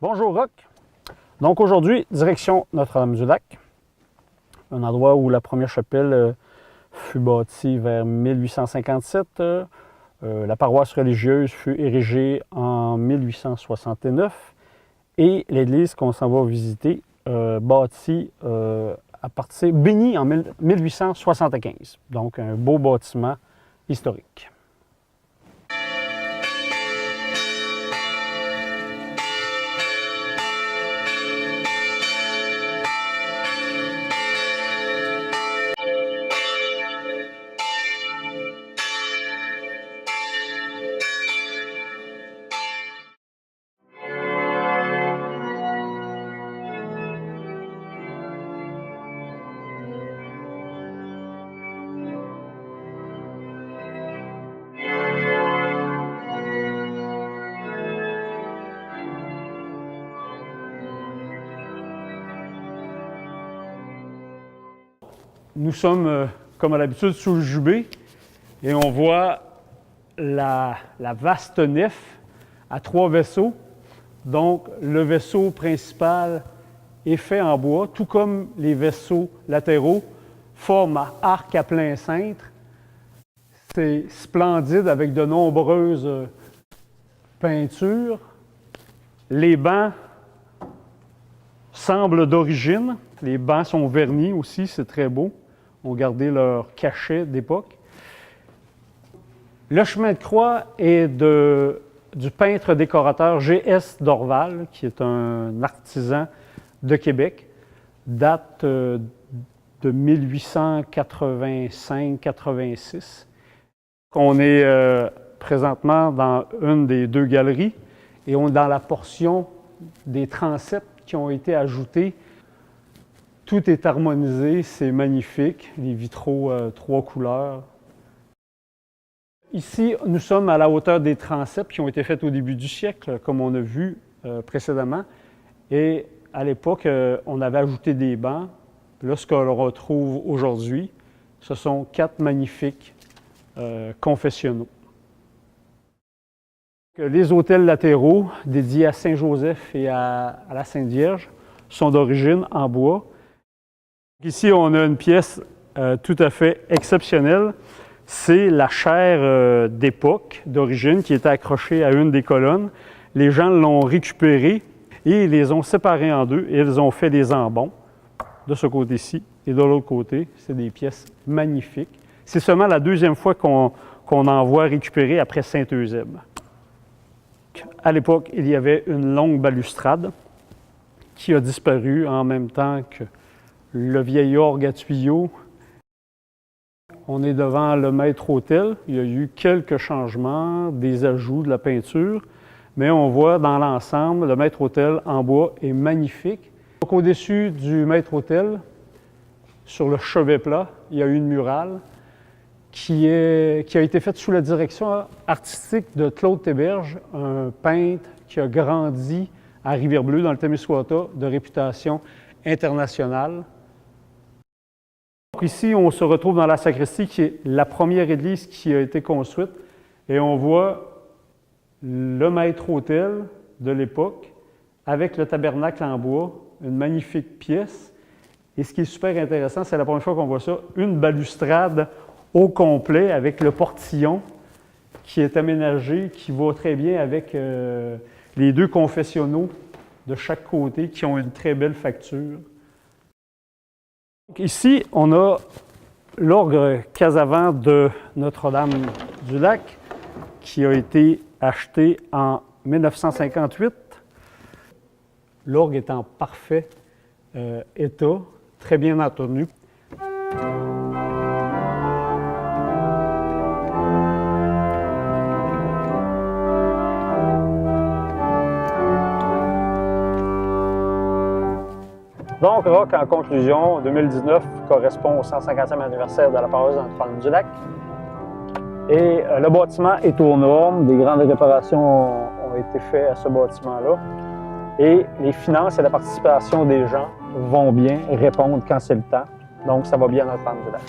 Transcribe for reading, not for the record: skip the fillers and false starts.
Bonjour Roch. Donc aujourd'hui, direction Notre-Dame-du-Lac, un endroit où la première chapelle fut bâtie vers 1857. La paroisse religieuse fut érigée en 1869 et l'église qu'on s'en va visiter, bâtie bénie en 1875. Donc un beau bâtiment historique. Nous sommes, comme à l'habitude, sous le jubé et on voit la vaste nef à 3 vaisseaux. Donc, le vaisseau principal est fait en bois, tout comme les vaisseaux latéraux forment un arc à plein cintre. C'est splendide avec de nombreuses peintures. Les bancs semblent d'origine. Les bancs sont vernis aussi, c'est très beau. Ont gardé leur cachet d'époque. Le chemin de croix est du peintre décorateur G.S. Dorval, qui est un artisan de Québec, date de 1885-86. On est présentement dans une des 2 galeries et on est dans la portion des transepts qui ont été ajoutés. Tout est harmonisé, c'est magnifique, les vitraux 3 couleurs. Ici, nous sommes à la hauteur des transepts qui ont été faits au début du siècle, comme on a vu précédemment. Et à l'époque, on avait ajouté des bancs. Là, ce qu'on retrouve aujourd'hui, ce sont 4 magnifiques confessionnaux. Les autels latéraux dédiés à Saint-Joseph et à la Sainte Vierge sont d'origine en bois. Ici, on a une pièce tout à fait exceptionnelle. C'est la chaire d'époque, d'origine, qui était accrochée à une des colonnes. Les gens l'ont récupérée et ils les ont séparés en 2 et ils ont fait des embons de ce côté-ci et de l'autre côté. C'est des pièces magnifiques. C'est seulement la 2e fois qu'on en voit récupérer après Saint-Eusèbe. À l'époque, il y avait une longue balustrade qui a disparu en même temps que le vieil orgue à tuyaux. On est devant le maître-autel. Il y a eu quelques changements, des ajouts de la peinture, mais on voit dans l'ensemble, le maître-autel en bois est magnifique. Donc, au-dessus du maître-autel, sur le chevet plat, il y a une murale qui a été faite sous la direction artistique de Claude Théberge, un peintre qui a grandi à Rivière-Bleue, dans le Témiscouata, de réputation internationale. Ici, on se retrouve dans la sacristie, qui est la première église qui a été construite, et on voit le maître-autel de l'époque avec le tabernacle en bois, une magnifique pièce. Et ce qui est super intéressant, c'est la première fois qu'on voit ça, une balustrade au complet avec le portillon qui est aménagé, qui va très bien avec les 2 confessionnaux de chaque côté qui ont une très belle facture. Ici, on a l'orgue Casavant de Notre-Dame-du-Lac qui a été acheté en 1958. L'orgue est en parfait état, très bien entretenu. Donc, Roch, en conclusion, 2019 correspond au 150e anniversaire de la paroisse de Notre-Dame-du-Lac. Et le bâtiment est aux normes. Des grandes réparations ont été faites à ce bâtiment-là. Et les finances et la participation des gens vont bien répondre quand c'est le temps. Donc, ça va bien à Notre-Dame-du-Lac.